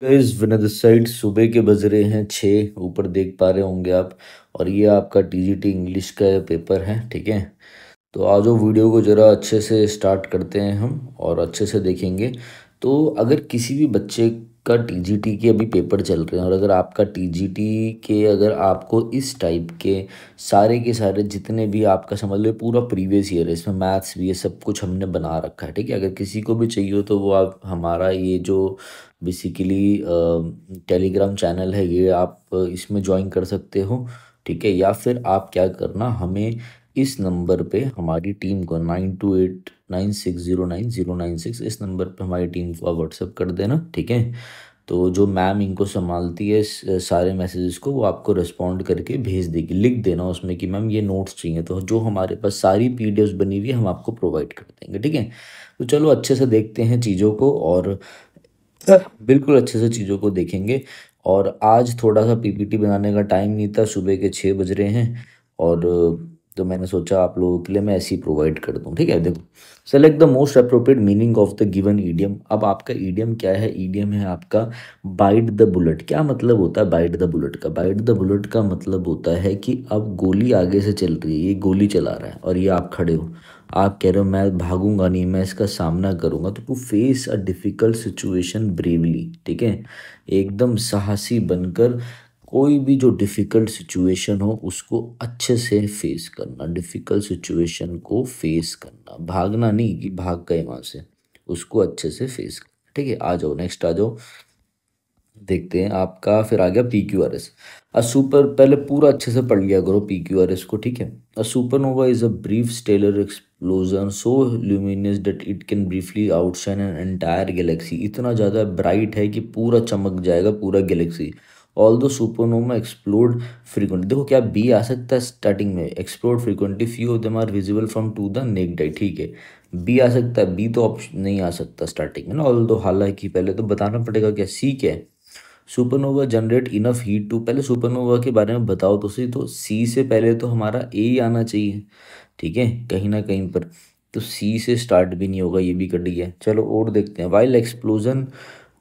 Guys विनद side सुबह के बज रहे हैं 6 ऊपर देख पा रहे होंगे आप। और ये आपका टीजीटी इंग्लिश का पेपर है, ठीक है। तो आज वो वीडियो को ज़रा अच्छे से स्टार्ट करते हैं हम और अच्छे से देखेंगे। तो अगर किसी भी बच्चे का टीजीटी के अभी पेपर चल रहे हैं और अगर आपका टीजीटी के अगर आपको इस टाइप के सारे जितने भी आपका समझ लो पूरा प्रीवियस ईयर है, इसमें मैथ्स भी ये सब कुछ हमने बना रखा है, ठीक है। अगर किसी को भी चाहिए हो तो वो आप हमारा ये जो बेसिकली टेलीग्राम चैनल है ये आप इसमें ज्वाइन कर सकते हो, ठीक है। या फिर आप क्या करना, हमें इस नंबर पे हमारी टीम को 9289609096 इस नंबर पे हमारी टीम को आप व्हाट्सअप कर देना, ठीक है। तो जो मैम इनको संभालती है इस सारे मैसेजेस को, वो आपको रिस्पॉन्ड करके भेज देगी। लिख देना उसमें कि मैम ये नोट्स चाहिए, तो जो हमारे पास सारी पीडीएफ्स बनी हुई है हम आपको प्रोवाइड कर देंगे, ठीक है। तो चलो अच्छे से देखते हैं चीज़ों को और बिल्कुल अच्छे से चीज़ों को देखेंगे। और आज थोड़ा सा पीपीटी बनाने का टाइम नहीं था, सुबह के 6 बज रहे हैं। और तो मैंने सोचा आप लोगों के लिए मैं ऐसे ही प्रोवाइड कर दूं, ठीक है। देखो, select the most appropriate meaning of the given idiom. अब आपका ईडियम क्या है? ईडियम है आपका बाइट द बुलेट। क्या मतलब होता है बाइट द बुलेट का? बाइट द बुलेट का मतलब होता है कि अब गोली आगे से चल रही है, ये गोली चला रहा है और ये आप खड़े हो, आप कह रहे हो मैं भागूंगा नहीं, मैं इसका सामना करूंगा। तो to face a difficult situation bravely, ठीक है। एकदम साहसी बनकर कोई भी जो डिफिकल्ट सिचुएशन हो उसको अच्छे से फेस करना, डिफिकल्ट सिचुएशन को फेस करना, भागना नहीं कि भाग गए वहां से, उसको अच्छे से फेस करना, ठीक है। आ जाओ नेक्स्ट आ जाओ, देखते हैं आपका फिर आ गया P Q R S. A super, पहले पूरा अच्छे से पढ़ लिया करो पी क्यू आर एस को, ठीक है। A supernova is a brief stellar explosion so luminous that it can briefly outshine an entire galaxy. इतना ज़्यादा ब्राइट है कि पूरा चमक जाएगा पूरा galaxy. Although supernova explode frequently. देखो क्या बी आ सकता है स्टार्टिंग में, explode frequently, few of them are visible from to the naked eye, ठीक है। बी आ सकता है, बी तो ऑप्शन नहीं आ सकता स्टार्टिंग में ना, ऑल दो। हालांकि पहले तो बताना पड़ेगा क्या सी क्या है। Supernova generate enough heat to, पहले सुपरनोवा के बारे में बताओ तो सही। तो सी से पहले तो हमारा ए ही आना चाहिए, ठीक है, कहीं ना कहीं पर। तो सी से स्टार्ट भी नहीं होगा, ये भी कट गया। चलो और देखते हैं। वाइल एक्सप्लोजन,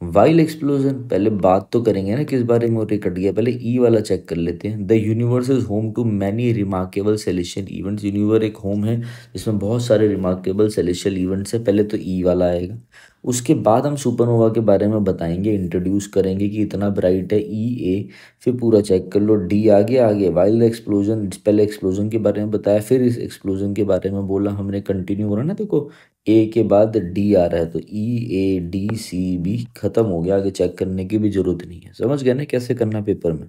वाइल एक्सप्लोजन पहले बात तो करेंगे ना किस बारे में, और ये कट गया। पहले ई वाला चेक कर लेते हैं। The universe is home to many remarkable celestial events. Universe एक होम है जिसमें बहुत सारे रिमार्केबल सेलेशियल इवेंट्स है, पहले तो ई वाला आएगा। उसके बाद हम सुपरनोवा के बारे में बताएंगे, इंट्रोड्यूस करेंगे कि इतना ब्राइट है, ई ए। फिर पूरा चेक कर लो, डी आगे आगे। वाइल्ड एक्सप्लोजन, पहले एक्सप्लोजन के बारे में बताया, फिर इस एक्सप्लोजन के बारे में बोला हमने, कंटिन्यू हो रहा है ना। देखो ए के बाद डी आ रहा है तो ई ए डी सी बी खत्म हो गया, आगे चेक करने की भी जरूरत नहीं है। समझ गए ना कैसे करना पेपर में,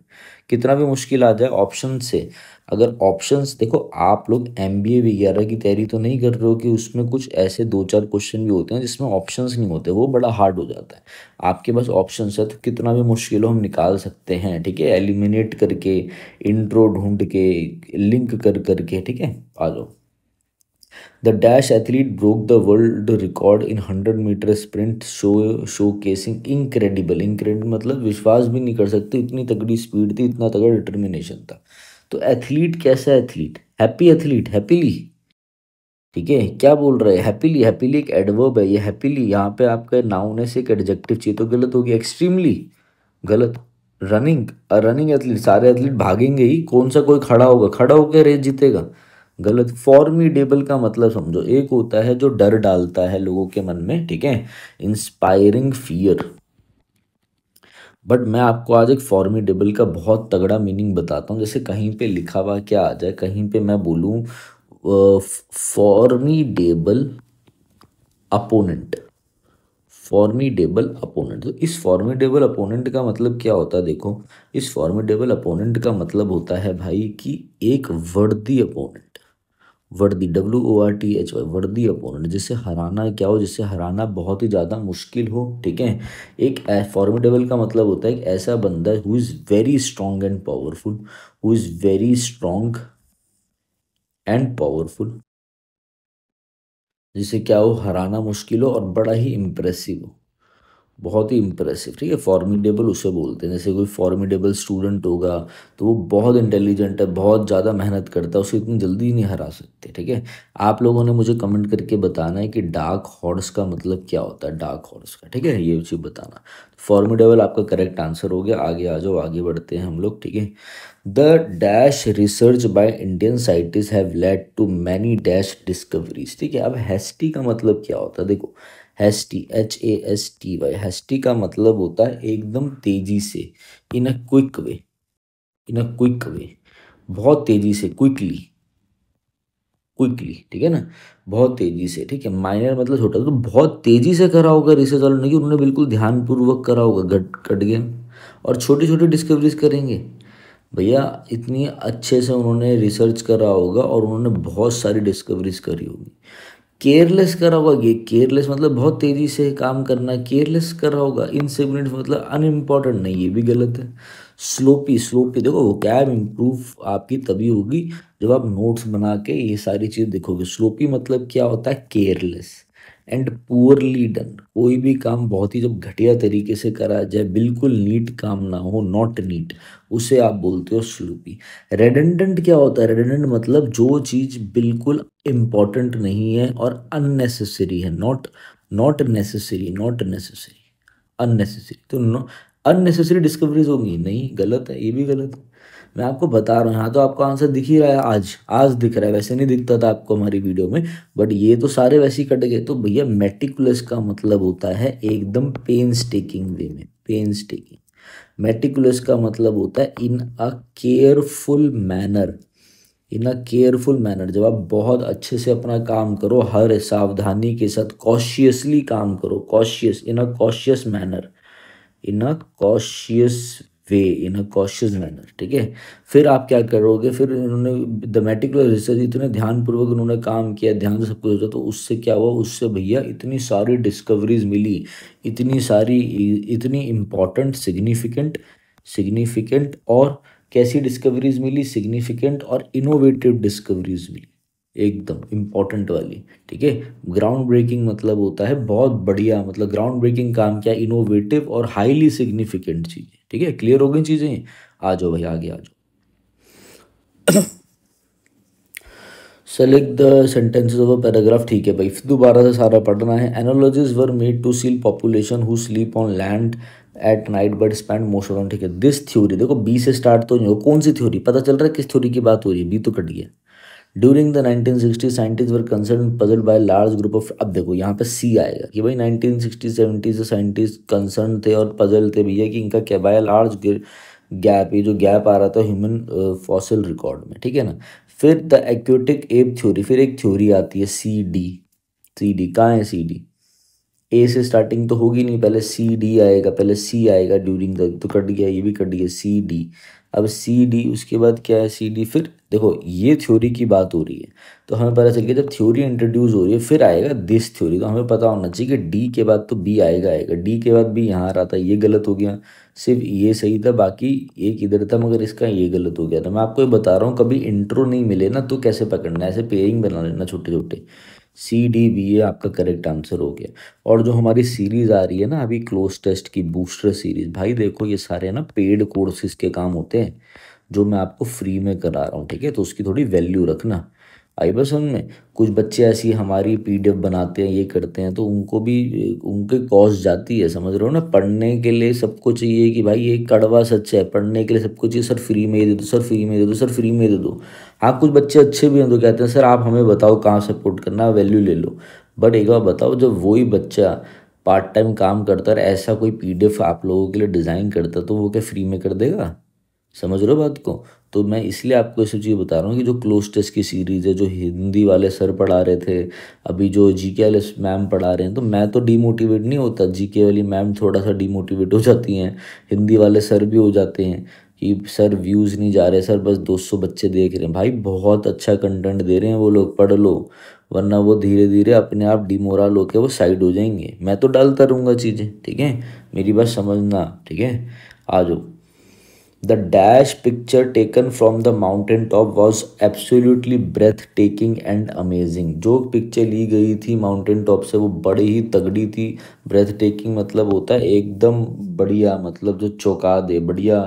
कितना भी मुश्किल आ जाए ऑप्शन से। अगर ऑप्शंस देखो, आप लोग एमबीए वगैरह की तैयारी तो नहीं कर रहे हो कि उसमें कुछ ऐसे दो चार क्वेश्चन भी होते हैं जिसमें ऑप्शंस नहीं होते, वो बड़ा हार्ड हो जाता है। आपके पास ऑप्शंस है तो कितना भी मुश्किल हो हम निकाल सकते हैं, ठीक है। एलिमिनेट करके, इंट्रो ढूंढ के, लिंक कर करके, ठीक है। आ जाओ। The dash athlete broke the world record in 100 metre sprint, showcasing incredible. Incredible मतलब विश्वास भी नहीं कर सकते, इतनी तगड़ी स्पीड थी, इतना तगड़ा डिटर्मिनेशन था। तो एथलीट कैसा एथलीट? हैप्पी एथलीट, हैप्पीली, ठीक है। क्या बोल रहे हैं? हैप्पीली, हैप्पीली एक एडवर्ब है, ये हैप्पीली यहाँ पे आपका नाउन है से एक एडजेक्टिव चाहिए, तो गलत हो गया। एक्सट्रीमली गलत। रनिंग, रनिंग एथलीट, सारे एथलीट भागेंगे ही, कौन सा कोई खड़ा होगा, खड़ा होकर रेस जीतेगा? गलत। फॉर्मिडेबल का मतलब समझो, एक होता है जो डर डालता है लोगों के मन में, ठीक है, इंस्पायरिंग फियर। बट मैं आपको आज एक फॉर्मिडेबल का बहुत तगड़ा मीनिंग बताता हूँ। जैसे कहीं पे लिखा हुआ क्या आ जाए, कहीं पे मैं बोलूँ फॉर्मिडेबल अपोनेंट, फॉर्मिडेबल अपोनेंट। तो इस फॉर्मिडेबल अपोनेंट का मतलब क्या होता है? देखो, इस फॉर्मिडेबल अपोनेंट का मतलब होता है भाई कि एक वर्दी अपोनेंट, वर्दी, WORTHY, वर्दी अपोनेंट, जिसे हराना क्या हो, जिसे हराना बहुत ही ज़्यादा मुश्किल हो, ठीक है। एक फॉर्मिडेबल का मतलब होता है एक ऐसा बंदा who is very strong and powerful, who is very strong and powerful, जिसे क्या हो, हराना मुश्किल हो और बड़ा ही इम्प्रेसिव हो। बहुत ही इम्प्रेसिव, ठीक है। फॉर्मिडेबल उसे बोलते हैं, जैसे कोई फॉर्मिडेबल स्टूडेंट होगा तो वो बहुत इंटेलिजेंट है, बहुत ज़्यादा मेहनत करता है, उसे इतनी जल्दी नहीं हरा सकते, ठीक है। आप लोगों ने मुझे कमेंट करके बताना है कि डार्क हॉर्स का मतलब क्या होता है, डार्क हॉर्स का, ठीक है, ये चीज़ बताना। फॉर्मिडेबल आपका करेक्ट आंसर हो गया। आगे आ जाओ, आगे बढ़ते हैं हम लोग, ठीक है। The dash research by Indian scientist have led to many dash discoveries, ठीक है। अब हेस्टी का मतलब क्या होता है, देखो, हेस्टी, HASTY, हेस्टी का मतलब होता है एकदम तेजी से, इन a quick way, in a quick way, बहुत तेजी से, क्विकली, क्विकली, ठीक है ना, बहुत तेजी से, ठीक है। माइनर मतलब छोटा, तो बहुत तेजी से करा होगा रिसर्च वालों ने, कि उन्होंने बिल्कुल ध्यानपूर्वक करा होगा, गट कट गया। और छोटी छोटी डिस्कवरीज करेंगे भैया, इतनी अच्छे से उन्होंने रिसर्च करा होगा और उन्होंने बहुत सारी डिस्कवरीज करी होगी। केयरलेस करा होगा, ये केयरलेस मतलब बहुत तेजी से काम करना, केयरलेस करा होगा। इनसिग्निफिकेंट मतलब अनइम्पॉर्टेंट, नहीं, ये भी गलत है। स्लोपी, स्लोपी देखो, वो कैब इम्प्रूव आपकी तभी होगी जब आप नोट्स बना के ये सारी चीज़ देखोगे। स्लोपी मतलब क्या होता है, केयरलेस। एंड पुअरली डन, कोई भी काम बहुत ही जब घटिया तरीके से करा जाए, बिल्कुल नीट काम ना हो, नॉट नीट, उसे आप बोलते हो स्लूपी। रेडंडेंट क्या होता है, रेडंडेंट मतलब जो चीज़ बिल्कुल इम्पॉर्टेंट नहीं है और अननेसेसरी है, not, not necessary, not necessary, unnecessary. तो अननेसेसरी डिस्कवरीज होंगी, नहीं, गलत है, ये भी गलत है। मैं आपको बता रहा हूँ, यहाँ तो आपको आंसर दिख ही रहा है, आज आज दिख रहा है, वैसे नहीं दिखता था आपको हमारी वीडियो में, बट ये तो सारे वैसे ही कट गए। तो भैया मेटिकुलस का मतलब होता है एकदम पेन्स टेकिंग वे में, पेन्स टेकिंग। मेटिकुलस का मतलब होता है in a careful manner, in a careful manner, जब आप बहुत अच्छे से अपना काम करो, हर सावधानी के साथ कॉशियसली काम करो, cautious, in a cautious manner, in a cautious way, in a cautious manner, ठीक है। फिर आप क्या करोगे, फिर इन्होंने द मेटिकुलर रिसर्च, इतने ध्यानपूर्वक उन्होंने काम किया, ध्यान से सब कुछ होता, तो उससे क्या हुआ, उससे भैया इतनी सारी डिस्कवरीज मिली, इतनी सारी, इतनी इम्पॉर्टेंट, सिग्निफिकेंट, सिग्निफिकेंट और कैसी डिस्कवरीज मिली, सिग्निफिकेंट और इनोवेटिव डिस्कवरीज मिली, एकदम इम्पॉर्टेंट वाली, ठीक है। ग्राउंड ब्रेकिंग मतलब होता है बहुत बढ़िया, मतलब ग्राउंड ब्रेकिंग काम क्या, इनोवेटिव और हाईली सिग्निफिकेंट चीज़ें, ठीक है। क्लियर हो गई चीज़ें, आ जाओ भाई, आगे आ जाओ। Select the sentences of a paragraph, ठीक है भाई, फिर दोबारा से सारा पढ़ना है। Analogies were made to seal population who sleep on land at night but spend most of, ठीक है। दिस थ्योरी, देखो बी से स्टार्ट तो नहीं हो, कौन सी थ्योरी, पता चल रहा है किस थ्योरी की बात हो रही है, बी तो कट गया। During the 1960 scientist were concern puzzled by large group of, अब देखो यहाँ पे सी आएगा कि भाई 1960-70 से साइंटिस्ट कंसर्न थे और पजल थे भैया कि इनका क्या, बाय लार्ज गैप, ये जो गैप आ रहा था ह्यूमन फॉसिल रिकॉर्ड में, ठीक है ना। फिर द एक्वेटिक एप थ्योरी, फिर एक थ्योरी आती है CD, CD कहाँ है, CD ए से स्टार्टिंग तो होगी नहीं, पहले CD आएगा, पहले सी आएगा, ड्यूरिंग द तो कट गया, ये भी कट गया, CD। अब CD, उसके बाद क्या है, CD, फिर देखो ये थ्योरी की बात हो रही है, तो हमें पता चल गया जब थ्योरी इंट्रोड्यूस हो रही है फिर आएगा दिस थ्योरी, तो हमें पता होना चाहिए कि डी के बाद तो बी आएगा, आएगा डी के बाद बी, यहाँ आ रहा था, ये गलत हो गया। सिर्फ ये सही था, बाकी एक इधर था, मगर इसका ये गलत हो गया था। मैं आपको ये बता रहा हूँ, कभी इंट्रो नहीं मिले ना तो कैसे पकड़ना है, ऐसे पेयरिंग बना लेना छोटे छोटे। CDB आपका करेक्ट आंसर हो गया। और जो हमारी सीरीज आ रही है ना अभी क्लोज टेस्ट की, बूस्टर सीरीज, भाई देखो ये सारे ना पेड कोर्सेज के काम होते हैं जो मैं आपको फ्री में करा रहा हूँ, ठीक है, तो उसकी थोड़ी वैल्यू रखना। आई बस समझ में। कुछ बच्चे ऐसी हमारी PDF बनाते हैं, ये करते हैं, तो उनको भी उनके कॉस्ट जाती है, समझ रहे हो ना। पढ़ने के लिए सबको चाहिए कि भाई ये कड़वा सच है, पढ़ने के लिए सबको चाहिए सर फ्री में ही दे दो, सर फ्री में दे दो, सर फ्री में दे दो। हाँ कुछ बच्चे अच्छे भी हैं तो कहते हैं सर आप हमें बताओ कहाँ सपोर्ट करना, वैल्यू ले लो। बट एक बार बताओ, जब वही बच्चा पार्ट टाइम काम करता है और ऐसा कोई PDF आप लोगों के लिए डिज़ाइन करता, तो वो क्या फ्री में कर देगा, समझ रहे हो बात को। तो मैं इसलिए आपको ये सब चीज़ बता रहा हूँ कि जो क्लोज टेस्ट की सीरीज़ है, जो हिंदी वाले सर पढ़ा रहे थे, अभी जो GK वाले मैम पढ़ा रहे हैं, तो मैं तो डीमोटिवेट नहीं होता, GK वाली मैम थोड़ा सा डीमोटिवेट हो जाती हैं, हिंदी वाले सर भी हो जाते हैं कि सर व्यूज़ नहीं जा रहे, सर बस 200 बच्चे देख रहे हैं। भाई बहुत अच्छा कंटेंट दे रहे हैं वो लोग, पढ़ लो, वरना वो धीरे धीरे अपने आप डिमोरल होकर वो साइड हो जाएंगे। मैं तो डालता रहूँगा चीज़ें, ठीक है, मेरी बात समझना, ठीक है। आ जाओ, the dash picture taken from the mountain top was absolutely breath taking and amazing. जो पिक्चर ली गई थी माउंटेन टॉप से वो बड़ी ही तगड़ी थी। ब्रेथ टेकिंग मतलब होता है एकदम बढ़िया, मतलब जो चौंका दे, बढ़िया।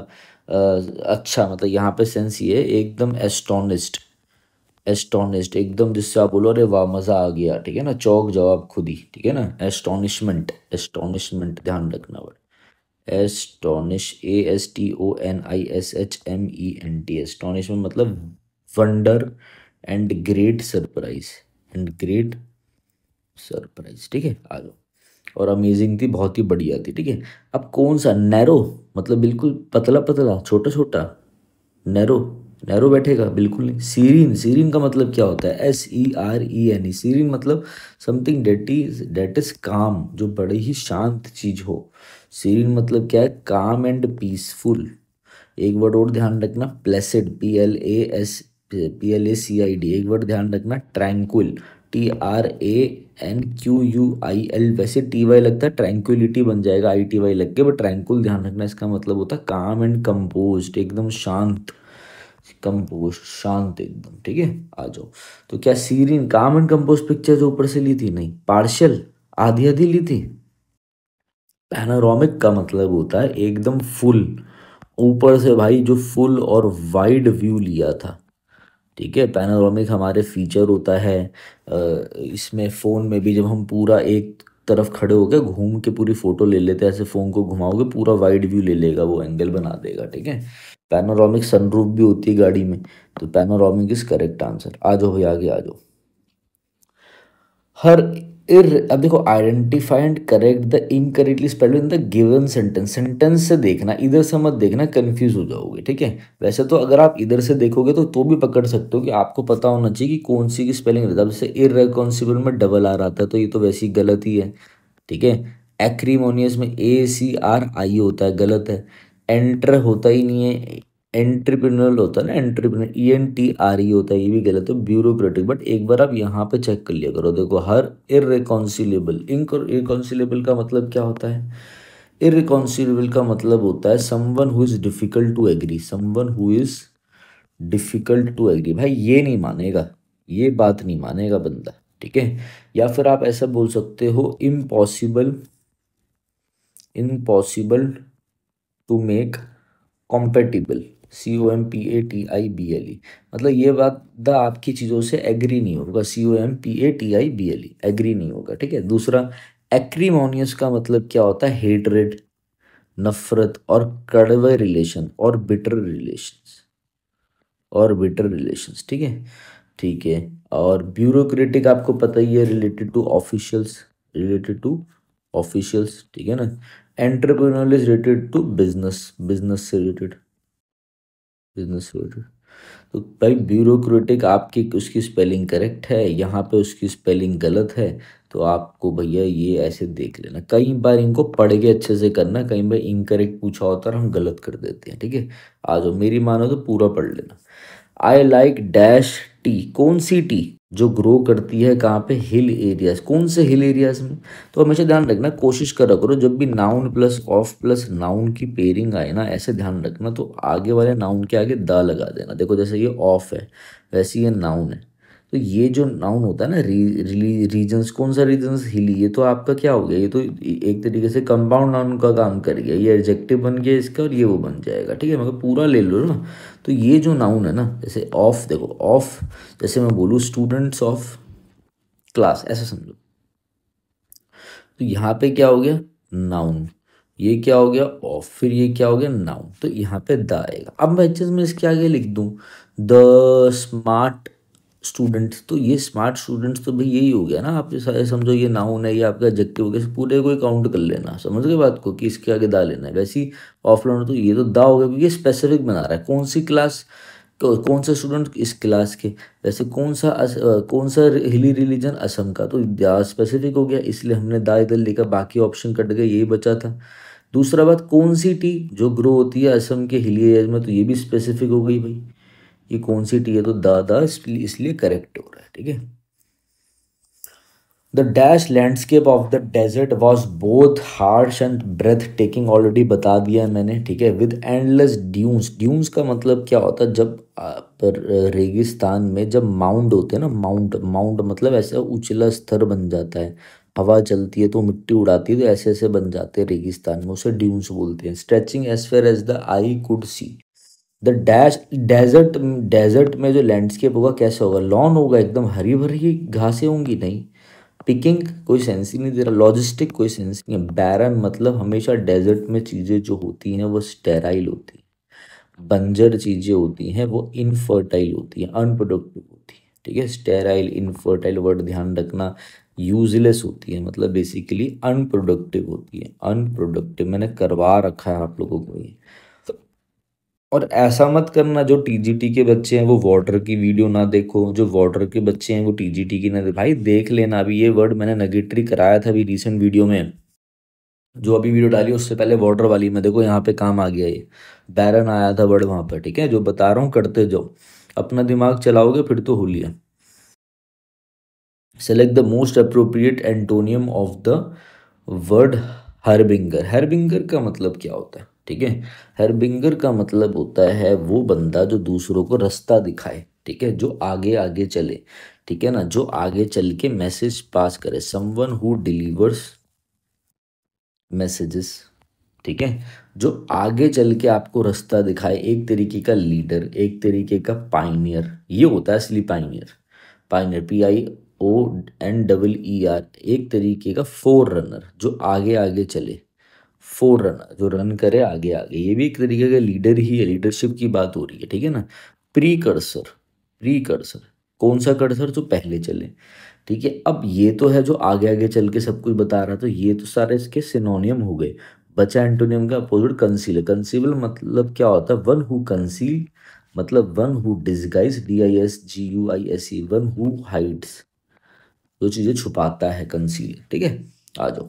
अच्छा, मतलब यहाँ पे सेंस ये है एकदम एस्टोनिस्ड। एस्टोनिस्ड एकदम, जिससे आप बोलो अरे वाह मज़ा आ गया, ठीक है ना, चौंक जाओ आप खुद ही, ठीक है ना। एस्टोनिशमेंट, एस्टोनिशमेंट ध्यान रखना वर्ड। एस्टोनिश, ASTONISHMENT, एस्टोनिशमेंट मतलब wonder and great surprise, and great surprise, ठीक है। आ जाओ। और अमेजिंग थी, बहुत ही बढ़िया थी, ठीक है। अब कौन सा, नैरो मतलब बिल्कुल पतला पतला छोटा छोटा, नैरो, नैरो बैठेगा बिल्कुल नहीं। सीरीन, सीरीन का मतलब क्या होता है, SERENE, सीरीन मतलब समथिंग डेट इज काम, जो बड़ी ही शांत चीज हो। सीरीन मतलब क्या है, काम एंड पीसफुल। एक वर्ड और ध्यान रखना, प्लेसिड, PLACID। एक वर्ड ध्यान रखना, ट्रैंक्विल, TRANQUIL। वैसे TY लगता है, ट्रैंक्विलिटी बन जाएगा ITY लग के, बट ट्रैंक्विल ध्यान रखना, इसका मतलब होता है काम एंड कंपोज्ड, एकदम शांत, कंपोस्ट शांत एकदम, ठीक है। आ जाओ। तो क्या सीरीन काम एंड कंपोस्ट पिक्चर जो ऊपर से ली थी, नहीं, पार्शियल, आधी आधी ली थी। पैनोरामिक का मतलब होता है एकदम फुल, ऊपर से भाई जो फुल और वाइड व्यू लिया था, ठीक है। पैनोरामिक हमारे फीचर होता है इसमें फ़ोन में भी, जब हम पूरा एक तरफ खड़े होकर घूम के पूरी फोटो ले लेते हैं, ऐसे फ़ोन को घुमाओगे पूरा वाइड व्यू ले लेगा, वो एंगल बना देगा, ठीक है। पैनोरामिक सनरूफ भी होती है गाड़ी में। तो पैनोरामिक इज करेक्ट आंसर। आ जाओ भाई आगे आ जाओ। हर इर अब देखो, identify and correct the incorrectly spelled in the given sentence. Sentence से देखना, इधर से मत देखना, कंफ्यूज हो जाओगे, ठीक है। वैसे तो अगर आप इधर से देखोगे तो भी पकड़ सकते हो, कि आपको पता होना चाहिए कि कौन सी की स्पेलिंग रहता है। जैसे इररिकॉन्सिबल में डबल आर आता है, तो ये तो वैसे ही गलत ही है, ठीक है। एक्रीमोनियस में ACRI होता है, गलत है। एंटर होता ही नहीं है, एंटरप्रेन्योरल होता है ना, एंटरप्रेन्योर ENTRE होता है, ये भी गलत है। ब्यूरोक्रेटिक, बट एक बार आप यहाँ पे चेक कर लिया करो। देखो, हर इररिकॉन्सिलेबल, इररिकॉन्सिलेबल का मतलब क्या होता है, इररिकॉन्सिलेबल का मतलब होता है someone who is difficult to agree, someone who is difficult to agree. भाई ये नहीं मानेगा, ये बात नहीं मानेगा बंदा, ठीक है। या फिर आप ऐसा बोल सकते हो, impossible, impossible to make compatible, COMPATIBLE। मतलब ये बात द आपकी चीज़ों से एग्री नहीं होगा, COMPATIBLE, एग्री नहीं होगा, ठीक है। दूसरा, एक्रीमोनियस का मतलब क्या होता है, हेटरेड, नफरत और कड़वे रिलेशन और बिटर रिलेशंस, और बिटर रिलेशंस, ठीक है, ठीक है। और ब्यूरोक्रेटिक आपको पता ही है, related to officials, related to officials, ठीक है ना। Entrepreneur is related to business, business से रिलेटेड, बिजनेस से रिलेटेड। तो भाई ब्यूरोक्रेटिक आपकी उसकी स्पेलिंग करेक्ट है, यहाँ पे उसकी स्पेलिंग गलत है। तो आपको भैया ये ऐसे देख लेना, कई बार इनको पढ़ के अच्छे से करना, कई बार इनकरेक्ट पूछा होता है और हम गलत कर देते हैं, ठीक है। आ जाओ, मेरी मानो तो पूरा पढ़ लेना। आई लाइक डैश टी, कौन सी टी जो ग्रो करती है कहाँ पे, हिल एरियाज, कौन से हिल एरियाज में। तो हमेशा ध्यान रखना, कोशिश करा करो जब भी noun plus of plus noun की पेयरिंग आए ना, ऐसे ध्यान रखना, तो आगे वाले नाउन के आगे द लगा देना। देखो जैसे ये ऑफ है, वैसे ये नाउन है। तो ये जो नाउन होता है ना, रीजन्स, कौन सा रीजन्स, हिली, ये तो आपका क्या हो गया, ये तो एक तरीके से कंपाउंड नाउन का काम कर गया, ये एडजेक्टिव बन गया इसका, और ये वो बन जाएगा, ठीक है। मगर पूरा ले लो ना। तो ये जो नाउन है ना, जैसे ऑफ, देखो ऑफ, जैसे मैं बोलूँ स्टूडेंट्स ऑफ क्लास, ऐसा समझो। तो यहाँ पे क्या हो गया, नाउन, ये क्या हो गया ऑफ, फिर ये क्या हो गया नाउन, तो यहाँ पे द आएगा। अब मैं अच्छे से मैं इसके आगे लिख दूँ, द स्मार्ट स्टूडेंट्स, तो ये स्मार्ट स्टूडेंट्स तो भाई यही हो गया ना, आप जो सारे समझो ये नाउन है, ये आपका एडजेक्टिव हो गया, पूरे को काउंट कर लेना, समझ गए बात को, कि इसके आगे दा लेना है। वैसे ही ऑफलाइन तो ये तो दा हो गया, क्योंकि ये स्पेसिफिक बना रहा है कौन सी क्लास, कौन सा स्टूडेंट इस क्लास के। वैसे कौन सा हिली रिलीजन, असम का, तो दा स्पेसिफिक हो गया, इसलिए हमने दा इधर लिखा, बाकी ऑप्शन कट गए, यही बचा था। दूसरा बात, कौन सी टी जो ग्रो होती है असम के हिली एरियाज में, तो ये भी स्पेसिफिक हो गई भाई, ये कौन सी टी है, तो दा दा इसलिए करेक्ट हो रहा है, ठीक है। The dash landscape of the desert was both harsh and breath taking, already बता दिया है मैंने, ठीक है। विद एंडलेस ड्यून्स, ड्यून्स का मतलब क्या होता है, जब पर रेगिस्तान में जब माउंड होते हैं ना, माउंट माउंट मतलब ऐसा उछला स्तर बन जाता है, हवा चलती है तो मिट्टी उड़ाती है, तो ऐसे ऐसे बन जाते हैं रेगिस्तान में, उसे ड्यून्स बोलते हैं। Stretching as far as the eye could see. The dash desert, desert में जो लैंडस्केप होगा कैसा होगा, लॉन होगा, एकदम हरी भरी घासें होंगी, नहीं। पिकिंग कोई सेंस ही नहीं दे रहा, लॉजिस्टिक कोई सेंस नहीं है। बैरन मतलब हमेशा डेजर्ट में चीज़ें जो होती हैं वो स्टेराइल होती हैं, बंजर चीज़ें होती हैं वो इनफर्टाइल होती हैं, अनप्रोडक्टिव होती हैं, ठीक है। स्टेराइल इनफर्टाइल वर्ड ध्यान रखना, यूजलेस होती है, मतलब बेसिकली अनप्रोडक्टिव होती है, अनप्रोडक्टिव मैंने करवा रखा है आप लोगों को ये। और ऐसा मत करना जो टीजीटी के बच्चे हैं वो वाटर की वीडियो ना देखो, जो वाटर के बच्चे हैं वो टीजीटी की ना भाई देख लेना। अभी ये वर्ड मैंने नेगेटरी कराया था अभी रिसेंट वीडियो में, जो अभी वीडियो डाली उससे पहले वाटर वाली में, देखो यहाँ पे काम आ गया ये, बैरन आया था वर्ड वहाँ पर, ठीक है। जो बता रहा हूँ करते जाओ, अपना दिमाग चलाओगे फिर तो होलिया। Select the most appropriate antonym of the word harbinger. Harbinger का मतलब क्या होता है, ठीक है। हरबिंगर का मतलब होता है वो बंदा जो दूसरों को रास्ता दिखाए, ठीक है, जो आगे आगे चले, ठीक है ना, जो आगे चल के मैसेज पास करे, समवन हु डिलीवर्स मैसेजेस, ठीक है, जो आगे चल के आपको रास्ता दिखाए, एक तरीके का लीडर, एक तरीके का पाइनियर, ये होता है असली पाइनियर। पाइनियर PION, एक तरीके का फोर रनर जो आगे आगे चले, फोर रनर जो रन करे आगे आगे, ये भी एक तरीके का लीडर ही है, लीडरशिप की बात हो रही है, ठीक है ना। प्रीकर्सर, प्रीकर्सर कौन सा कर्सर, जो पहले चले, ठीक है। अब ये तो है जो आगे आगे चल के सब कुछ बता रहा, तो ये तो सारे इसके सिनोनियम हो गए। बचा एंटोनियम का अपोजिट कंसील। कंसील मतलब क्या होता है, वन हु कंसील, मतलब one who disguise, DISGUISE, one who hides, जो चीजें छुपाता है, कंसील, ठीक है। आ जाओ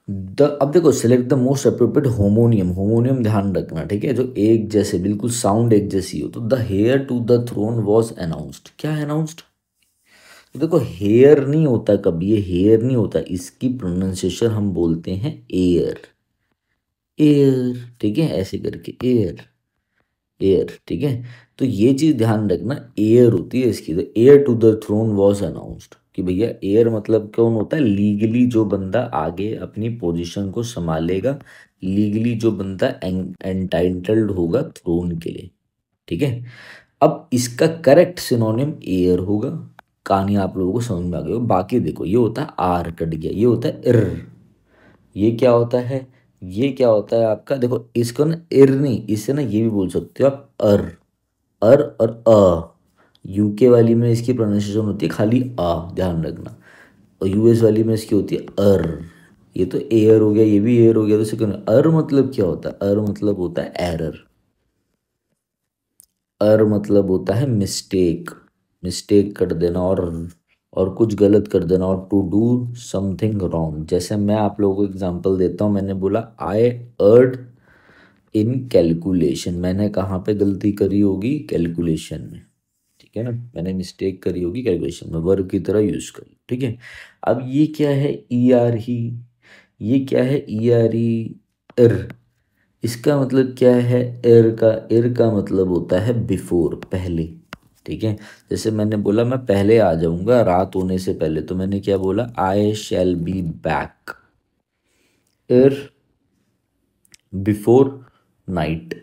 अब देखो, सिलेक्ट द मोस्ट अप्रोप्रिएट होमोनियम। होमोनियम ध्यान रखना, ठीक है, जो एक जैसे बिल्कुल साउंड एक जैसी हो। तो the heir to the throne was announced, क्या अनाउंस्ड, तो देखो हेयर नहीं होता कभी, ये हेयर नहीं होता, इसकी प्रोनाउंसिएशन हम बोलते हैं एयर, एयर, ठीक है, ऐसे करके एयर, एयर, ठीक है। तो ये चीज ध्यान रखना, एयर होती है इसकी। तो heir to the throne was announced, कि भैया एयर मतलब कौन होता है, लीगली जो बंदा आगे अपनी पोजीशन को संभालेगा, लीगली जो बंदा एंटाइटल्ड होगा थ्रोन के लिए, ठीक है। अब इसका करेक्ट सिनोनिम एयर होगा। कहानी आप लोगों को समझ में आ गई हो। बाकी देखो, ये होता है आर कट गया, ये होता है इर, ये क्या होता है, ये क्या होता है आपका, देखो इसको ना इर नहीं, इससे ना ये भी बोल सकते हो आप अर, अर और अ। यूके वाली में इसकी प्रोनाउंसिएशन होती है खाली आ, ध्यान रखना, और यूएस वाली में इसकी होती है अर। ये तो एयर हो गया, ये भी एयर हो गया, तो सेकंड अर मतलब क्या होता है, अर मतलब होता है एरर, अर मतलब होता है मिस्टेक, मिस्टेक कर देना, और कुछ गलत कर देना, और टू डू समथिंग रॉन्ग। जैसे मैं आप लोगों को एग्जांपल देता हूँ, मैंने बोला आई अर्ड इन कैलकुलेशन, मैंने कहाँ पे गलती करी होगी, कैलकुलेशन में, ठीक है ना, मैंने मिस्टेक करी होगी कैलकुलेशन में, वर्ब की तरह यूज करी, ठीक है। अब ये क्या है, ई आर ही, ये क्या है, ई आर ई, इर, इसका मतलब क्या है, एर का मतलब होता है बिफोर, पहले, ठीक है। जैसे मैंने बोला मैं पहले आ जाऊंगा रात होने से पहले, तो मैंने क्या बोला, आई शैल बी बैक, एर बिफोर नाइट,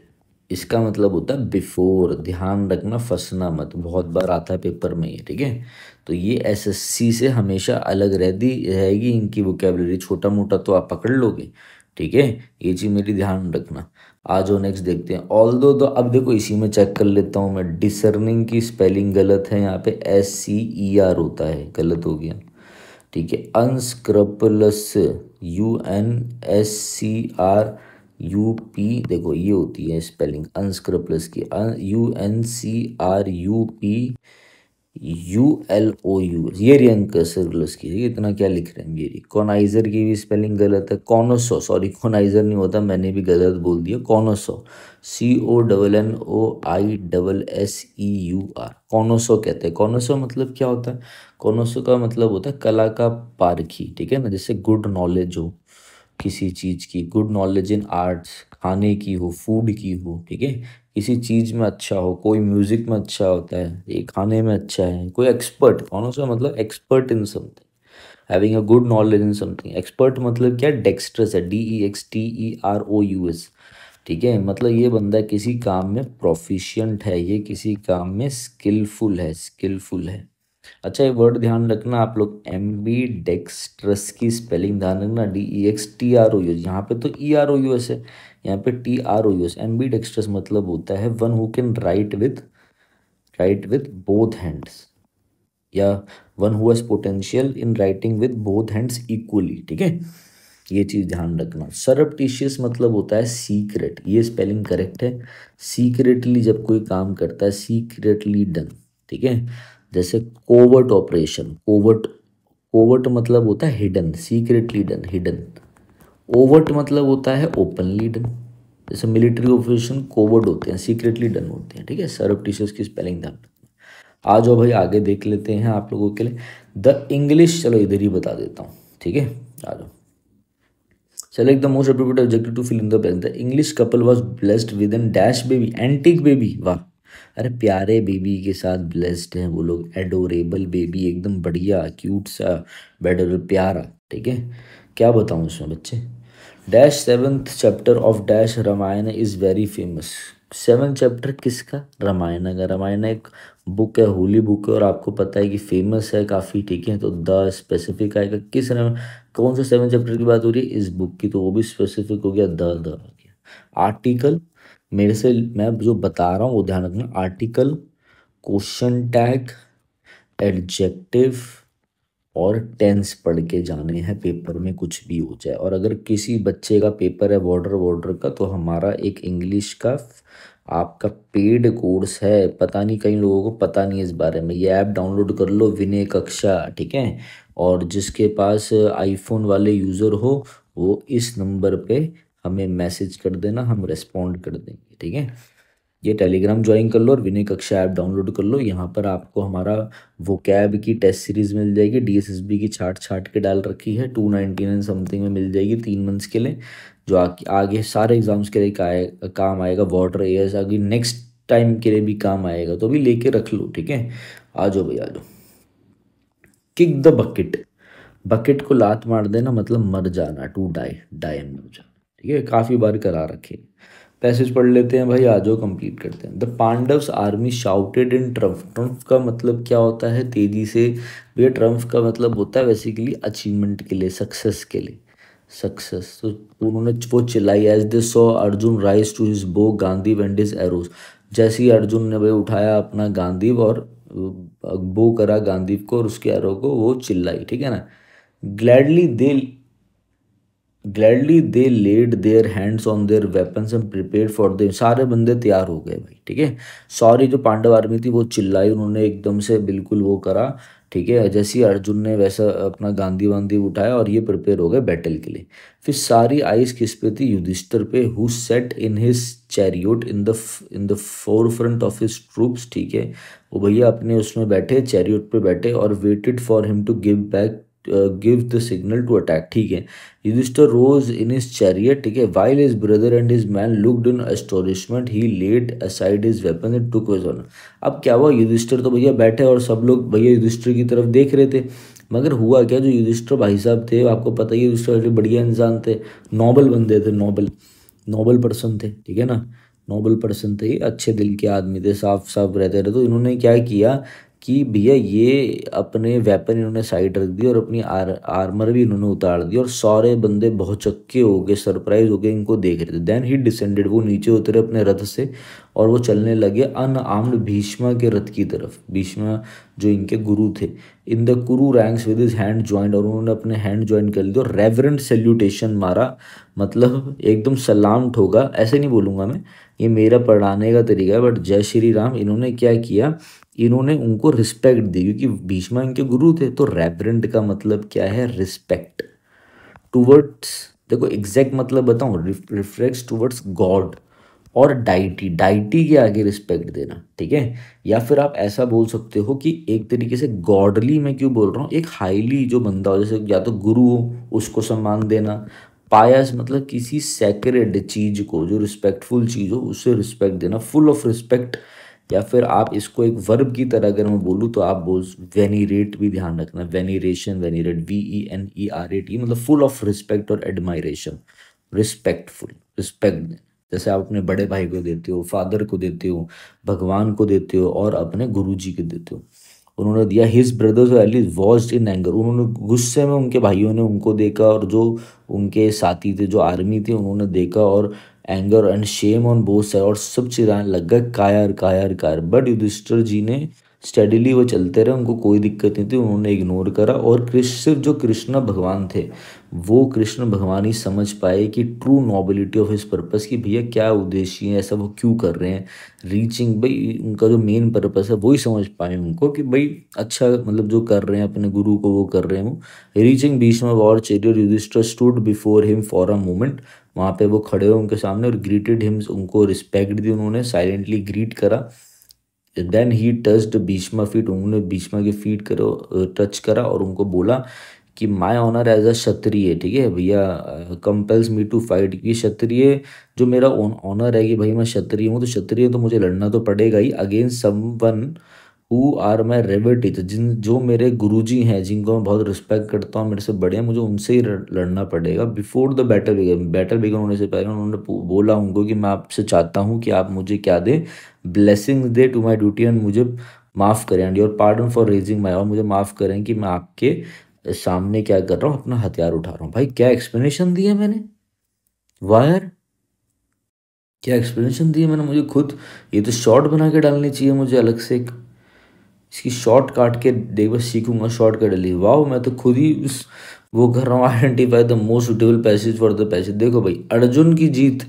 इसका मतलब होता है बिफोर, ध्यान रखना, फंसना मत, बहुत बार आता है पेपर में ये, ठीक है। तो ये एसएससी से हमेशा अलग रहती रहेगी, इनकी वोकेबलरी, छोटा मोटा तो आप पकड़ लोगे, ठीक है, ये चीज़ मेरी ध्यान रखना। आ जाओ नेक्स्ट देखते हैं। ऑल्दो तो अब देखो इसी में चेक कर लेता हूँ मैं, डिसर्निंग की स्पेलिंग गलत है, यहाँ पे SCER होता है, गलत हो गया, ठीक है। अनस्क्रपलस, UNSCRUP, देखो ये होती है स्पेलिंग अनस्क्रपलस की, UNCRUP ULOU, ये रियंक सर्कुलस की है, इतना क्या लिख रहे हैं ये। कॉनाइजर की भी स्पेलिंग गलत है, कॉनोसो, सॉरी कॉनाइजर नहीं होता, मैंने भी गलत बोल दिया, कॉनोसो, CONNOISSEUR, कॉनोसो कहते हैं। कॉनोसो मतलब क्या होता है, कॉनोसो का मतलब होता है कला का पारखी, ठीक है ना, जैसे गुड नॉलेज हो किसी चीज़ की, गुड नॉलेज इन आर्ट्स, खाने की हो, फूड की हो, ठीक है, किसी चीज़ में अच्छा हो, कोई म्यूजिक में अच्छा होता है, ये खाने में अच्छा है, कोई एक्सपर्ट, कौन सा मतलब expert in something, having a good knowledge in something. Expert मतलब क्या, डेक्स्ट्रस है, DEXTEROUS, ठीक है, मतलब ये बंदा किसी काम में प्रोफिशिएंट है, ये किसी काम में स्किलफुल है, स्किलफुल है। अच्छा, ये वर्ड ध्यान रखना आप लोग, एम्बी डेक्स्ट्रस की स्पेलिंग ध्यान रखना, DEXTROUS, यहाँ पे तो EROUS है, यहाँ पे TROUS। एम्बी डेक्स्ट्रस मतलब होता है one who can write with both hands, या one who has potential in writing with both hands equally, ठीक है, ये चीज़ ध्यान रखना। सरप्टिशियस मतलब होता है सीक्रेट, ये स्पेलिंग करेक्ट है, सीक्रेटली जब कोई काम करता है, सीक्रेटली डन, ठीक है, जैसे कोवर्ट ऑपरेशन, कोवर्ट, कोवर्ट मतलब होता है hidden, secretly done, hidden. Overt मतलब होता है ओपनली डन, जैसे मिलिट्री ऑपरेशन कोवर्ट होते हैं, सीक्रेटली डन होते हैं, ठीक है। सरप्टिशियस की स्पेलिंग ध्यान रखना। आ जाओ भाई आगे देख लेते हैं आप लोगों के लिए द इंग्लिश, चलो इधर ही बता देता हूँ, ठीक है, आ जाओ। Select the most appropriate adjective to fill in the blank. The English couple was blessed with an dash baby, antique baby, वाह, अरे प्यारे बेबी के साथ ब्लेस्ड हैं वो लोग, एडोरेबल बेबी, एकदम बढ़िया क्यूट सा, बेडर प्यारा, ठीक है। क्या बताऊँ उसमें बच्चे, dash seventh chapter of dash Ramayana is very famous. Seven chapter किसका, रामायण का। रामायण एक बुक है, होली बुक है, और आपको पता है कि फेमस है काफ़ी, ठीक है, तो द स्पेसिफिक आएगा किस कौन से सेवन चैप्टर की बात हो रही है, इस बुक की, तो वो भी स्पेसिफिक हो गया, द आ गया। आर्टिकल, मेरे से मैं जो बता रहा हूँ वो ध्यान रखना, आर्टिकल, क्वेश्चन टैग, एडजेक्टिव और टेंस पढ़ के जाने हैं पेपर में, कुछ भी हो जाए। और अगर किसी बच्चे का पेपर है बॉर्डर बॉर्डर का, तो हमारा एक इंग्लिश का आपका पेड कोर्स है, पता नहीं कई लोगों को पता नहीं इस बारे में, ये ऐप डाउनलोड कर लो, विनय कक्षा, ठीक है। और जिसके पास आईफोन वाले यूज़र हो वो इस नंबर पे हमें मैसेज कर देना, हम रिस्पॉन्ड कर देंगे, ठीक है। ये टेलीग्राम ज्वाइन कर लो और विनय कक्षा ऐप डाउनलोड कर लो, यहाँ पर आपको हमारा वो कैब की टेस्ट सीरीज मिल जाएगी, DSSB की छाट छाट के डाल रखी है, 299 समथिंग में मिल जाएगी 3 मंथ्स के लिए, जो आगे सारे एग्जाम्स के लिए काम आएगा, वाटर एयर्स आगे नेक्स्ट टाइम के लिए भी काम आएगा, तो अभी लेके रख लो, ठीक है। आ जाओ भाई आ जाओ। किक द बकेट, बकेट को लात मार देना मतलब मर जाना, टू डाई, डाई मर जाना, ठीक है, काफ़ी बार करा रखे। पैसेज पढ़ लेते हैं भाई, आ जाओ कंप्लीट करते हैं। The Pandavas army shouted in triumph, triumph का मतलब क्या होता है, तेजी से, भैया ट्रम्फ का मतलब होता है बेसिकली अचीवमेंट के लिए, सक्सेस के लिए, सक्सेस। तो उन्होंने वो चिल्लाई, as they saw Arjun rise to his bow Gandiv and his arrows, जैसे ही अर्जुन ने भाई उठाया अपना गांधीव और बो करा गांधीव को और उसके एरो को, वो चिल्लाई, ठीक है ना। Gladly they gladly they led their hands on their weapons and prepared for them, सारे बंदे तैयार हो गए भाई, ठीक है। सॉरी, जो पांडव आर्मी थी वो चिल्लाई, उन्होंने एकदम से बिल्कुल वो करा, ठीक है, जैसे ही अर्जुन ने वैसा अपना गांधी वांधी उठाया और ये प्रिपेयर हो गए बैटल के लिए। फिर सारी आइस किस पे थी, युधिष्ठिर पे, who set in his chariot in the four front of his troops, ठीक है, वो भैया अपने उसमें बैठे, चैरियोट पे बैठे और waited for him to give the signal to attack, ठीक है। Yudhishthira rose in his chariot, ठीक है, while his brother and his man looked in astonishment, he laid aside his weapon and took his honor। अब क्या हुआ, युधिष्ठिर तो भैया बैठे और सब लोग भैया युधिष्ठिर की तरफ देख रहे थे, मगर हुआ क्या, जो युधिष्ठिर भाई साहब थे, आपको पता ही है युधिष्ठिर बढ़िया इंसान थे, नोबल बंदे थे, नोबल, नोबल पर्सन थे, ठीक है ना, नोबल पर्सन थे, अच्छे दिल के आदमी थे, साफ साफ रहते रहे। तो इन्होंने क्या किया कि भैया ये अपने वेपन इन्होंने साइड रख दी और अपनी आर्मर भी इन्होंने उतार दी, और सारे बंदे बहुत चक्के हो गए, सरप्राइज हो गए, इनको देख रहे थे। देन ही डिसेंडेड, वो नीचे उतरे अपने रथ से और वो चलने लगे अनआर्म्ड भीष्मा के रथ की तरफ, भीष्मा जो इनके गुरु थे, इन द कुरु ranks with his hand joint, और उन्होंने अपने हैंड ज्वाइन कर लिया और रेवरेंट सैल्यूटेशन मारा, मतलब एकदम सलाम ठोका, ऐसे नहीं बोलूँगा मैं, ये मेरा पढ़ाने का तरीका है, बट जय श्री राम, इन्होंने क्या किया इन्होंने उनको रिस्पेक्ट दी क्योंकि भीष्मा इनके गुरु थे। तो रेवरेंट का मतलब क्या है? रिस्पेक्ट टूवर्ड्स, देखो एग्जैक्ट मतलब बताऊं, रिफ्लेक्स टूवर्ड्स गॉड और डाइटी, डाइटी के आगे रिस्पेक्ट देना, ठीक है। या फिर आप ऐसा बोल सकते हो कि एक तरीके से गॉडली, मैं क्यों बोल रहा हूँ, एक हाईली जो बंदा हो, जैसे या तो गुरु हो उसको सम्मान देना, पायस मतलब किसी सैक्रेड चीज को, जो रिस्पेक्टफुल चीज हो उससे रिस्पेक्ट देना, फुल ऑफ रिस्पेक्ट। या फिर आप इसको एक वर्ब की तरह अगर मैं बोलूँ तो आप बोल, वेनीरेट भी ध्यान रखना, वेनीरेशन, वेनीरेट, VENERAT, मतलब फुल ऑफ रिस्पेक्ट और एडमायरेशन, रिस्पेक्टफुल, रिस्पेक्ट। जैसे आप अपने बड़े भाई को देते हो, फादर को देते हो, भगवान को देते हो और अपने गुरु जी को देते हो। उन्होंने दिया, his brothers at least watched in anger, उन्होंने गुस्से में, उनके भाइयों ने उनको देखा और जो उनके साथी थे, जो आर्मी थे, उन्होंने देखा और anger and shame on both side, और सब चिल्लाने लग गए, कायर कायर कायर। बट युधिष्ठिर जी ने स्टेडिली वो चलते रहे, उनको कोई दिक्कत नहीं थी, उन्होंने इग्नोर करा। और कृष्ण, सिर्फ जो कृष्ण भगवान थे वो कृष्ण भगवान ही समझ पाए कि true nobility of his purpose, कि भैया क्या उद्देश्य है, ऐसा वो क्यों कर रहे हैं, रीचिंग, भाई उनका जो मेन पर्पस है वही समझ पाए उनको, कि भाई अच्छा मतलब जो कर रहे हैं अपने गुरु को वो कर रहे हैं वो। Reaching Bhishma war chariot, Yudhishthir stood before him for a moment, वहाँ पे वो खड़े हुए उनके सामने और ग्रीटेड हिम, उनको रिस्पेक्ट दी उन्होंने, साइलेंटली ग्रीट करा। Then he touched Bhishma feet, उन्होंने भीष्मा के फीट करो, टच करा और उनको बोला कि माय ऑनर एज अ क्षत्रिय, ठीक है भैया, कंपेल्स मी टू फाइट, क्योंकि क्षत्रिय जो मेरा ऑनर है कि भाई मैं क्षत्रिय हूँ, तो क्षत्रिय तो मुझे लड़ना तो पड़ेगा ही, against someone who are my revered teacher, जिन जो मेरे गुरुजी हैं, जिनको मैं बहुत रिस्पेक्ट करता हूँ, मेरे से बड़े हैं, मुझे उनसे ही लड़ना पड़ेगा। Before the battle began, battle began होने से पहले उन्होंने बोला उनको कि मैं आपसे चाहता हूँ कि आप मुझे क्या दें, ब्लेसिंग दे टू माई ड्यूटी, एंड मुझे माफ़ करें, and your pardon for raising my, और मुझे माफ़ करें कि मैं आपके सामने क्या कर रहा हूँ, अपना हथियार उठा रहा हूँ। भाई क्या एक्सप्लेनेशन दी है मैंने, वाह यार, क्या एक्सप्लेनेशन दी है मैंने, मुझे खुद ये तो शॉर्ट बना के डालनी चाहिए मुझे अलग से एक, इसकी शॉर्ट काट के देख, बस सीखूंगा शॉर्ट कट डली। वाह, मैं तो खुद ही उस वो कर रहा हूँ, identify the most suitable passage for the passage. देखो भाई, अर्जुन की जीत,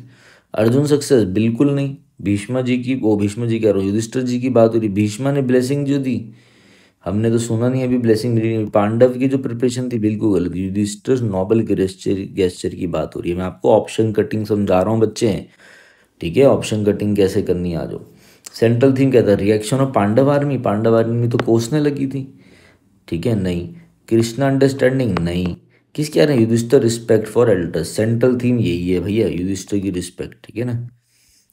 अर्जुन सक्सेस बिल्कुल नहीं, भीष्मा जी की, वो भीष्मा जी कह रहा हूँ, युधिष्ठिर जी की बात हो रही, भीष्मा ने ब्लेसिंग जो दी हमने तो सुना नहीं अभी ब्लेसिंग मिली। पांडव की जो प्रिपरेशन थी बिल्कुल गलत, युधिष्ठिर नोबल गेस्चर, गेस्चर की बात हो रही है। मैं आपको ऑप्शन कटिंग समझा रहा हूँ बच्चे हैं, ठीक है, ऑप्शन कटिंग कैसे करनी है आ जाओ। सेंट्रल थीम कहता है reaction of Pandava army, Pandava army तो कोसने लगी थी, ठीक है, नहीं। कृष्णा अंडरस्टैंडिंग, नहीं। किस कह रहे हैं, Yudhishthira respect for elders, central theme यही है भैया, युधिष्ठिर की रिस्पेक्ट, ठीक है ना।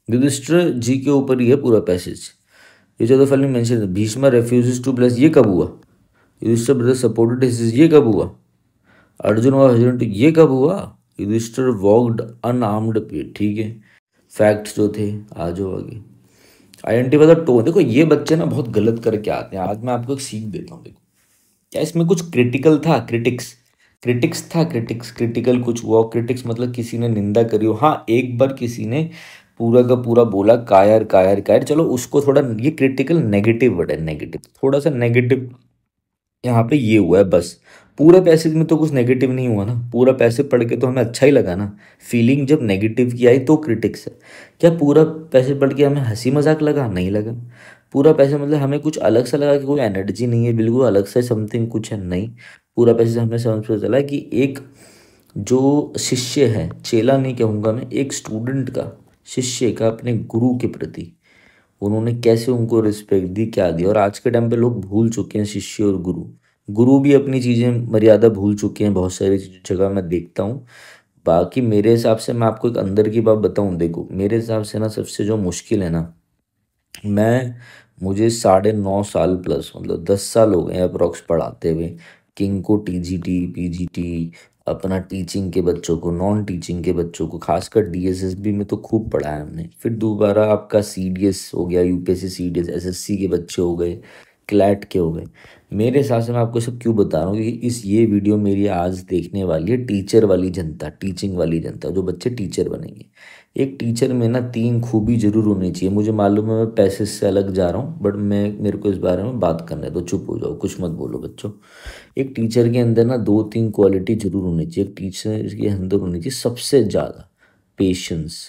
युधिष्ठिर जी के ऊपर ही है पूरा पैसेज। ये जो फल में mention, Bheeshma refuses to bless, ये कब हुआ, युधिष्ठिर ब्रदर सपोर्टेड हिज, ये कब हुआ, अर्जुन और हजरन, ये कब हुआ, युधिष्ठिर वॉकड अनआर्म्ड पे, ठीक है। फैक्ट्स जो थे, आ जाओ आगे। आइडेंटिफाई द टोन, देखो ये बच्चे ना बहुत गलत करके आते हैं, आज मैं आपको एक सीख देता हूँ। देखो क्या इसमें कुछ क्रिटिकल था, क्रिटिक्स, क्रिटिक्स था, क्रिटिक्स, क्रिटिकल कुछ हुआ, क्रिटिक्स मतलब किसी ने निंदा करी हो। हाँ एक बार किसी ने पूरा का पूरा बोला कायर कायर कायर, चलो उसको थोड़ा, ये क्रिटिकल नेगेटिव वर्ड है, नेगेटिव, थोड़ा सा नेगेटिव यहाँ पे ये हुआ है बस। पूरे पैसेज में तो कुछ नेगेटिव नहीं हुआ ना, पूरा पैसे पढ़ के तो हमें अच्छा ही लगा ना। फीलिंग जब नेगेटिव की आई तो क्रिटिक्स है। क्या पूरा पैसे पढ़ के हमें हंसी मजाक लगा, नहीं लगा। पूरा पैसे मतलब हमें कुछ अलग सा लगा कि कोई एनर्जी नहीं है, बिल्कुल अलग से समथिंग कुछ है, नहीं। पूरा पैसे से हमें समझ पता चला कि एक जो शिष्य है, चेला नहीं कहूँगा मैं, एक स्टूडेंट का, शिष्य का अपने गुरु के प्रति उन्होंने कैसे उनको रिस्पेक्ट दी, क्या दी। और आज के टाइम पे लोग भूल चुके हैं शिष्य और गुरु, गुरु भी अपनी चीज़ें मर्यादा भूल चुके हैं, बहुत सारी जगह मैं देखता हूँ। बाकी मेरे हिसाब से मैं आपको एक अंदर की बात बताऊँ, देखो मेरे हिसाब से ना सबसे जो मुश्किल है ना, मैं, मुझे 9.5 साल प्लस, मतलब 10 साल हो गए अप्रोक्स पढ़ाते हुए, किंग को TGT PGT, अपना टीचिंग के बच्चों को, नॉन टीचिंग के बच्चों को, खासकर DSSB में तो खूब पढ़ाया हमने। फिर दोबारा आपका CDS हो गया, UPSC CDS, SSC के बच्चे हो गए, क्लैट के हो गए। मेरे हिसाब से मैं आपको सब क्यों बता रहा हूँ, क्योंकि ये वीडियो मेरी आज देखने वाली है टीचर वाली जनता, टीचिंग वाली जनता, जो बच्चे टीचर बनेंगे। एक टीचर में ना 3 खूबी जरूर होनी चाहिए। मुझे मालूम है मैं पैसे से अलग जा रहा हूँ, बट मैं, मेरे को इस बारे में बात करना है, तो चुप हो जाओ, कुछ मत बोलो बच्चों। एक टीचर के अंदर ना 2-3 क्वालिटी जरूर होनी चाहिए। एक टीचर के अंदर होनी चाहिए सबसे ज़्यादा पेशेंस,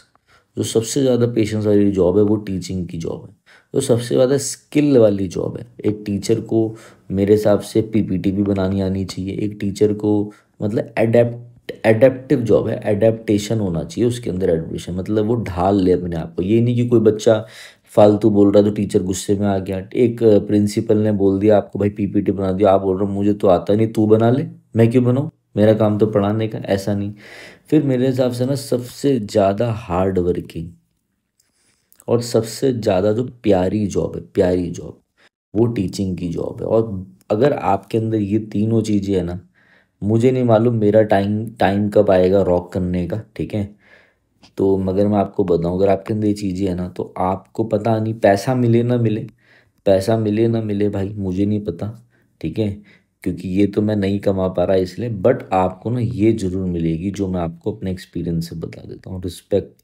जो सबसे ज़्यादा पेशेंस वाली जॉब है वो टीचिंग की जॉब है। तो सबसे ज़्यादा स्किल वाली जॉब है। एक टीचर को मेरे हिसाब से पीपीटी भी बनानी आनी चाहिए। एक टीचर को मतलब एडेप्टिव जॉब है, एडेप्टेशन होना चाहिए उसके अंदर, एडप्टेशन मतलब वो ढाल ले अपने आप को। ये नहीं कि कोई बच्चा फालतू बोल रहा है तो टीचर गुस्से में आ गया। एक प्रिंसिपल ने बोल दिया आपको भाई पीपीटी बना दिया, आप बोल रहे हो मुझे तो आता नहीं, तू बना ले, मैं क्यों बनाऊँ, मेरा काम तो पढ़ाने का, ऐसा नहीं। फिर मेरे हिसाब से ना सबसे ज़्यादा हार्ड वर्किंग और सबसे ज़्यादा जो प्यारी जॉब है, प्यारी जॉब, वो टीचिंग की जॉब है। और अगर आपके अंदर ये तीनों चीज़ें हैं ना, मुझे नहीं मालूम मेरा टाइम टाइम कब आएगा रॉक करने का, ठीक है। तो मगर मैं आपको बताऊं, अगर आपके अंदर ये चीज़ें हैं ना तो आपको पता नहीं पैसा मिले ना मिले, पैसा मिले ना मिले भाई मुझे नहीं पता, ठीक है, क्योंकि ये तो मैं नहीं कमा पा रहा इसलिए, बट आपको ना ये ज़रूर मिलेगी जो मैं आपको अपने एक्सपीरियंस से बता देता हूँ। रिस्पेक्ट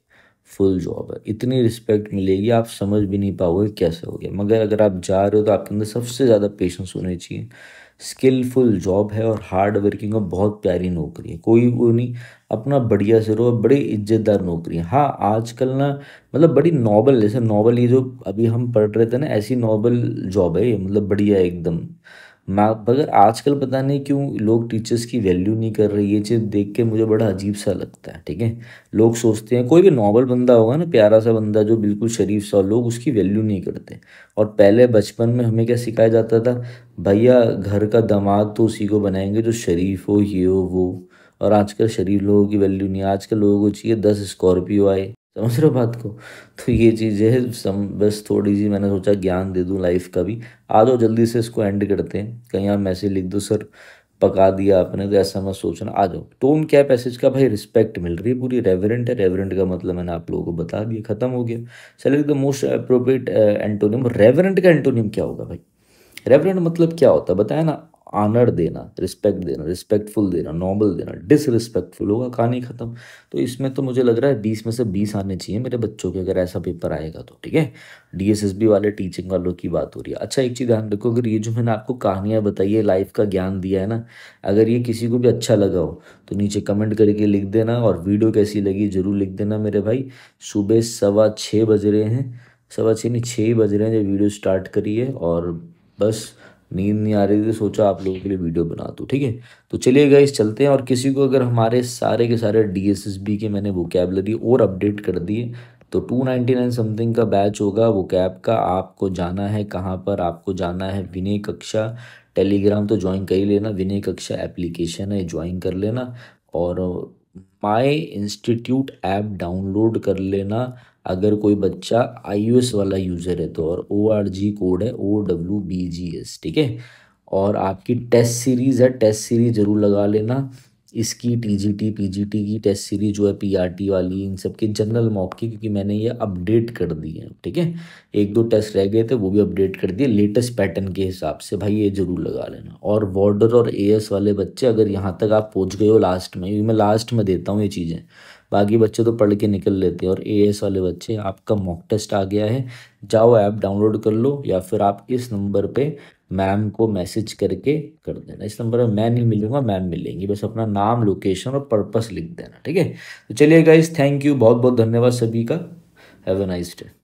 फुल जॉब है, इतनी रिस्पेक्ट मिलेगी आप समझ भी नहीं पाओगे कैसे हो गया। मगर अगर आप जा रहे हो तो आपके अंदर सबसे ज़्यादा पेशेंस होने चाहिए। स्किलफुल जॉब है और हार्ड वर्किंग और बहुत प्यारी नौकरी है, कोई वो नहीं, अपना बढ़िया से रहो, बड़ी इज्जतदार नौकरी है। हाँ आजकल ना मतलब बड़ी नॉबल, जैसे नॉबल ये जो अभी हम पढ़ रहे थे ना, ऐसी नॉबल जॉब है ये, मतलब बढ़िया है एकदम। मैं मगर आजकल पता नहीं क्यों लोग टीचर्स की वैल्यू नहीं कर रही, ये चीज़ देख के मुझे बड़ा अजीब सा लगता है, ठीक है। लोग सोचते हैं कोई भी नॉर्मल बंदा होगा ना, प्यारा सा बंदा जो बिल्कुल शरीफ सा, लोग उसकी वैल्यू नहीं करते। और पहले बचपन में हमें क्या सिखाया जाता था, भैया घर का दामाद तो उसी को बनाएंगे जो शरीफ हो, ये हो वो। और आजकल शरीफ लोगों की वैल्यू नहीं है, आजकल लोगों को चाहिए 10 स्कॉर्पियो आए, समझ रहे हो बात को। तो ये चीज़ें है बस थोड़ी सी मैंने सोचा ज्ञान दे दूं लाइफ का भी। आ जाओ जल्दी से इसको एंड करते हैं, कहीं आप मैसेज लिख दो सर पका दिया आपने, तो ऐसा मत सोचना। आ जाओ, टोन क्या है पैसेज का भाई, रिस्पेक्ट मिल रही है पूरी, रेवरेंट है, रेवरेंट का मतलब मैंने आप लोगों को बता दिया, खत्म हो गया। Select the most appropriate antonym. Reverent का एंटोनिम क्या होगा भाई, रेवरेंट मतलब क्या होता है बताया ना, ऑनर देना, रिस्पेक्ट देना, रिस्पेक्टफुल देना, नॉबल देना, डिसरिस्पेक्टफुल होगा, कहानी खत्म। तो इसमें तो मुझे लग रहा है 20 में से 20 आने चाहिए मेरे बच्चों के, अगर ऐसा पेपर आएगा तो, ठीक है। डीएसएसबी वाले टीचिंग वालों की बात हो रही है। अच्छा एक चीज़ ध्यान रखो, अगर ये जो मैंने आपको कहानियाँ बताई है, लाइफ का ज्ञान दिया है ना, अगर ये किसी को भी अच्छा लगा हो तो नीचे कमेंट करके लिख देना, और वीडियो कैसी लगी ज़रूर लिख देना मेरे भाई। सुबह 6:15 बज रहे हैं, 6:15 नहीं 6 बज रहे हैं जब वीडियो स्टार्ट करी है, और बस नींद नहीं आ रही थी, सोचा आप लोगों के लिए वीडियो बना दूँ, ठीक है। तो चलिए गाइस चलते हैं। और किसी को अगर हमारे सारे के सारे डीएसएसबी के मैंने वोकैबलरी और अपडेट कर दिए, तो 299 समथिंग का बैच होगा वोकैब का। आपको जाना है कहाँ पर, आपको जाना है विनय कक्षा, टेलीग्राम तो ज्वाइन कर ही लेना, विनय कक्षा एप्लीकेशन है ज्वाइन कर लेना, और माई इंस्टीट्यूट ऐप डाउनलोड कर लेना अगर कोई बच्चा iOS वाला यूज़र है तो, और ORG कोड है OWBGS, ठीक है। और आपकी टेस्ट सीरीज़ है, टेस्ट सीरीज जरूर लगा लेना। इसकी टीजीटी पीजीटी की टेस्ट सीरीज जो है, पीआरटी वाली, इन सब की जनरल मॉक की, क्योंकि मैंने ये अपडेट कर दी है, ठीक है। एक दो टेस्ट रह गए थे वो भी अपडेट कर दिए लेटेस्ट पैटर्न के हिसाब से, भाई ये जरूर लगा लेना। और बॉर्डर और एएस वाले बच्चे अगर यहाँ तक आप पहुँच गए हो लास्ट में, क्योंकि मैं लास्ट में देता हूँ ये चीज़ें, बाकी बच्चे तो पढ़ के निकल लेते हैं, और एएस वाले बच्चे आपका मॉक टेस्ट आ गया है, जाओ ऐप डाउनलोड कर लो, या फिर आप इस नंबर पे मैम को मैसेज करके कर देना। इस नंबर पर मैं नहीं मिलूंगा, मैम मिलेंगी, बस अपना नाम लोकेशन और पर्पस लिख देना, ठीक है। तो चलिए गाइस, थैंक यू, बहुत बहुत धन्यवाद सभी का। Have a nice day.